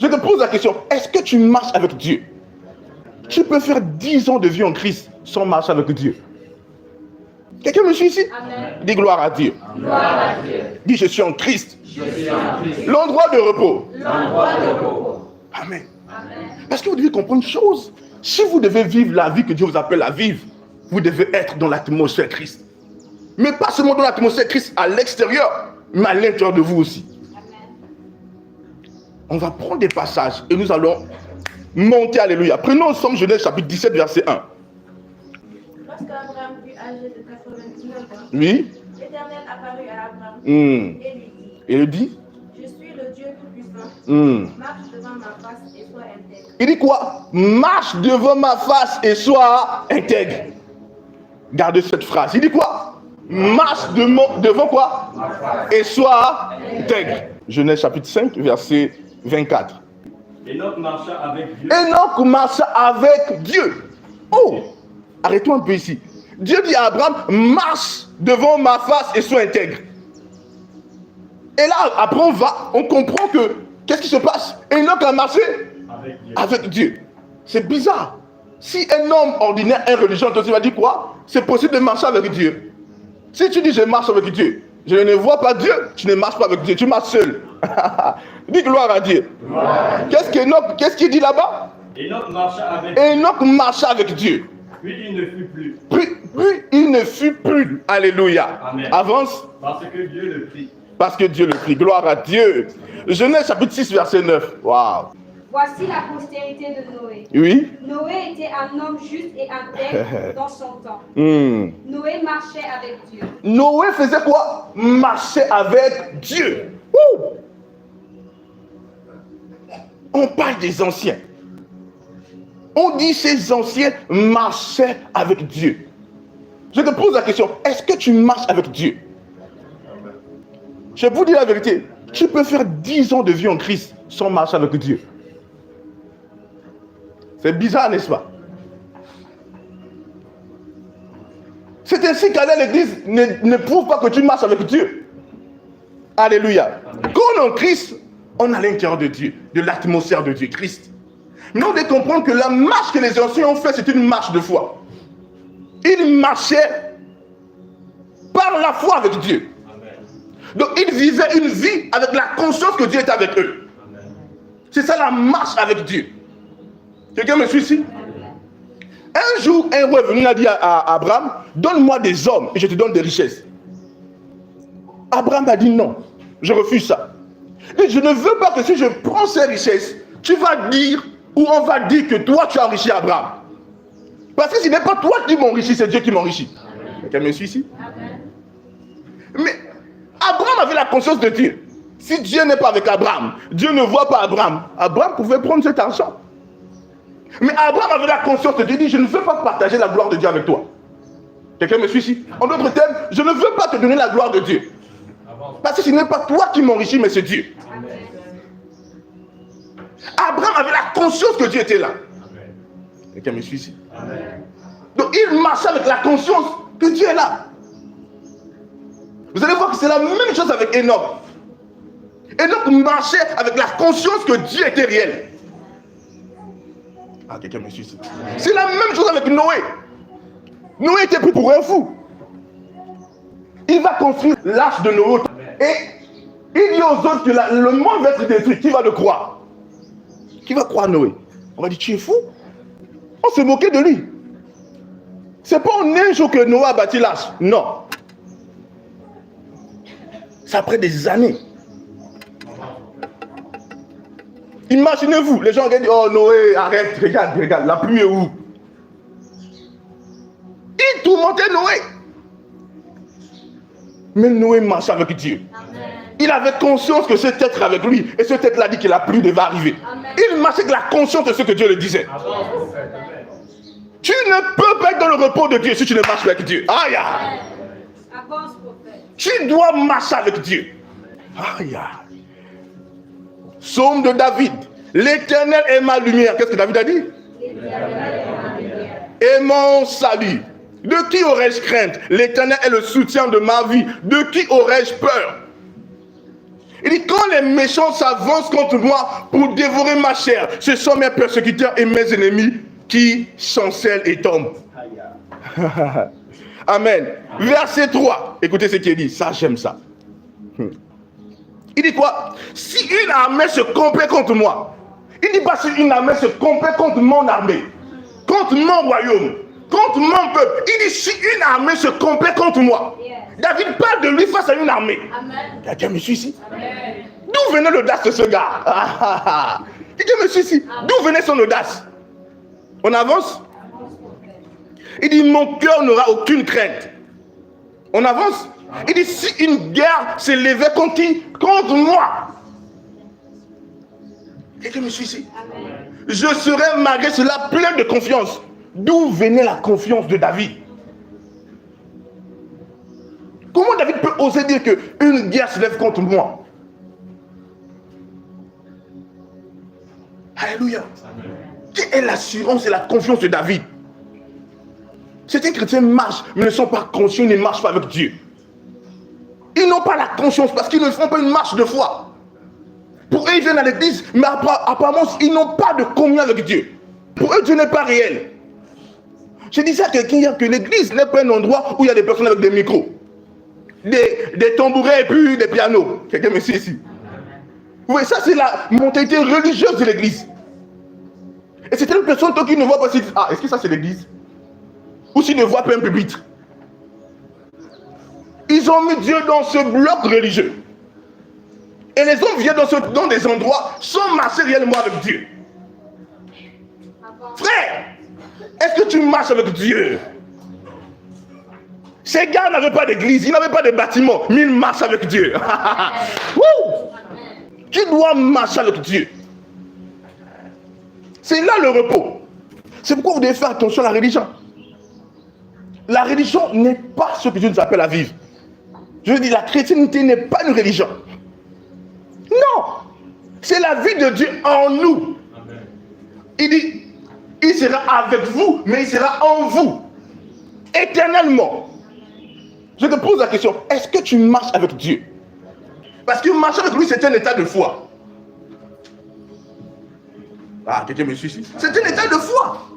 te pose la question, est-ce que tu marches avec Dieu? Tu peux faire 10 ans de vie en Christ sans marcher avec Dieu. Quelqu'un me suit ici? Amen. Dis gloire à Dieu. Gloire à Dieu. Dis je suis en Christ. Je suis en Christ. L'endroit de repos. L'endroit de repos. Amen. Amen. Parce que vous devez comprendre une chose. Si vous devez vivre la vie que Dieu vous appelle à vivre, vous devez être dans l'atmosphère Christ. Mais pas seulement dans l'atmosphère Christ à l'extérieur, mais à l'intérieur de vous aussi. On va prendre des passages et nous allons monter, alléluia. Prenons ensemble Genèse chapitre 17, verset 1. Lorsqu'Abraham fut âgé de 99 ans, Oui. l'Éternel apparut à Abraham et lui dit, Et il dit, je suis le Dieu Tout-Puissant, marche devant ma face et sois intègre. il dit quoi? Marche devant ma face et sois intègre. Gardez cette phrase. Il dit quoi? Marche devant quoi? Et sois intègre. Genèse chapitre 5, verset 24. Enoch marcha avec Dieu. Enoch marcha avec Dieu. Oh, arrêtons un peu ici. Dieu dit à Abraham, marche devant ma face et sois intègre. Et là, après on comprend que, qu'est-ce qui se passe? Enoch a marché avec Dieu. C'est bizarre. Si un homme ordinaire, un religieux, tu vas dire quoi? C'est possible de marcher avec Dieu. Si tu dis je marche avec Dieu, je ne vois pas Dieu, tu ne marches pas avec Dieu, tu marches seul. Dis gloire à Dieu. Qu'est-ce qu'il dit là-bas? Enoch marcha avec Dieu. Enoch marcha avec Dieu. Puis il ne fut plus. Puis il ne fut plus. Alléluia. Amen. Avance. Parce que Dieu le prit. Parce que Dieu le prie. Gloire à Dieu. Genèse chapitre 6, verset 9. Waouh. Voici la postérité de Noé. Oui. Noé était un homme juste et intègre dans son temps. Noé marchait avec Dieu. Noé faisait quoi? Marchait avec Dieu. Ouh. On parle des anciens. On dit ces anciens marchaient avec Dieu. Je te pose la question, est-ce que tu marches avec Dieu? Je vous dis la vérité, tu peux faire 10 ans de vie en Christ sans marcher avec Dieu. C'est bizarre, n'est-ce pas? C'est ainsi qu'aller à l'église ne prouve pas que tu marches avec Dieu. Alléluia. Quand on est en Christ, on a l'intérieur de Dieu, de l'atmosphère de Dieu, Christ. Mais on doit comprendre que la marche que les anciens ont faite, c'est une marche de foi. Ils marchaient par la foi avec Dieu. Donc ils vivaient une vie avec la conscience que Dieu est avec eux. C'est ça la marche avec Dieu. Quelqu'un me suit ici? Un jour, un roi est venu a dit à Abraham, donne-moi des hommes et je te donne des richesses. Abraham a dit non, je refuse ça. Et je ne veux pas que si je prends ces richesses, tu vas dire, ou on va dire que toi tu as enrichi Abraham. Parce que ce n'est pas toi qui m'enrichis, c'est Dieu qui m'enrichit. Quelqu'un me suit ici? Mais Abraham avait la conscience de Dieu. Si Dieu n'est pas avec Abraham, Dieu ne voit pas Abraham. Abraham pouvait prendre cet argent. Mais Abraham avait la conscience de Dieu. Il dit, je ne veux pas partager la gloire de Dieu avec toi. Quelqu'un me suit ici? En d'autres termes, je ne veux pas te donner la gloire de Dieu. Parce que ce n'est pas toi qui m'enrichis, mais c'est Dieu. Abraham avait la conscience que Dieu était là. Quelqu'un me suit ici? Donc il marchait avec la conscience que Dieu est là. Vous allez voir que c'est la même chose avec Enoch. Enoch marchait avec la conscience que Dieu était réel. Ah, quelqu'un me suit ici. C'est la même chose avec Noé. Noé était pris pour un fou. Il va construire l'arche de Noé. Et il dit aux autres que le monde va être détruit. Qui va le croire? Qui va croire Noé? On va dire, tu es fou? On s'est moqué de lui. C'est pas en un jour que Noé a bâti l'arche. Non. C'est après des années. Imaginez-vous, les gens regardent, oh Noé, arrête, regarde, la pluie est où? Il tourmentait Noé. Mais Noé marchait avec Dieu. Il avait conscience que cet être avec lui, et cet être-là dit que la pluie devait arriver. Il marchait avec la conscience de ce que Dieu le disait. Tu ne peux pas être dans le repos de Dieu si tu ne marches pas avec Dieu. Aïe, aïe. Tu dois marcher avec Dieu. Aïe, aïe. Psaume de David. L'Éternel est ma lumière. Qu'est-ce que David a dit? Et mon salut. De qui aurais-je crainte? L'Éternel est le soutien de ma vie. De qui aurais-je peur? Il dit, quand les méchants s'avancent contre moi pour dévorer ma chair, ce sont mes persécuteurs et mes ennemis qui chancellent et tombent. Amen. Verset 3. Écoutez ce qu'il dit. Ça, j'aime ça. Il dit quoi? Si une armée se complète contre moi, il dit pas si une armée se complète contre mon armée, contre mon royaume, contre mon peuple. Il dit si une armée se complète contre moi. David parle de lui face à une armée. Quelqu'un me suit ici? D'où venait l'audace de ce gars? Quelqu'un me suit ici? D'où venait son audace? On avance? Il dit mon cœur n'aura aucune crainte. On avance? Il dit si une guerre s'élevait contre qui? Contre moi. Quelqu'un me suit ici? Je serais malgré cela plein de confiance. D'où venait la confiance de David? Comment David peut oser dire qu'une guerre se lève contre moi? Alléluia. Quelle est l'assurance et la confiance de David? Certains chrétiens marchent, mais ne sont pas conscients, ils ne marchent pas avec Dieu. Ils n'ont pas la conscience parce qu'ils ne font pas une marche de foi. Pour eux, ils viennent à l'église, mais apparemment, ils n'ont pas de communion avec Dieu. Pour eux, Dieu n'est pas réel. Je disais à quelqu'un hier que l'église n'est pas un endroit où il y a des personnes avec des micros, des tambourets et puis des pianos. Quelqu'un me suit ici? Oui, ça c'est la mentalité religieuse de l'église. Et c'est une personne qui ne voit pas si... Ah, est-ce que ça c'est l'église? Ou s'il ne voit pas un pupitre. Ils ont mis Dieu dans ce bloc religieux. Et les hommes viennent dans des endroits sans marcher réellement avec Dieu. Frère, est-ce que tu marches avec Dieu? Ces gars n'avaient pas d'église, ils n'avaient pas de bâtiment, mais ils marchent avec Dieu. Tu dois marcher avec Dieu. C'est là le repos. C'est pourquoi vous devez faire attention à la religion. La religion n'est pas ce que Dieu nous appelle à vivre. Je veux dire, la chrétienté n'est pas une religion. Non, c'est la vie de Dieu en nous. Amen. Il dit, il sera avec vous, mais il sera en vous, éternellement. Je te pose la question, est-ce que tu marches avec Dieu? Parce que marcher avec lui, c'est un état de foi. Ah, quelqu'un me suit ici? C'est un état de foi.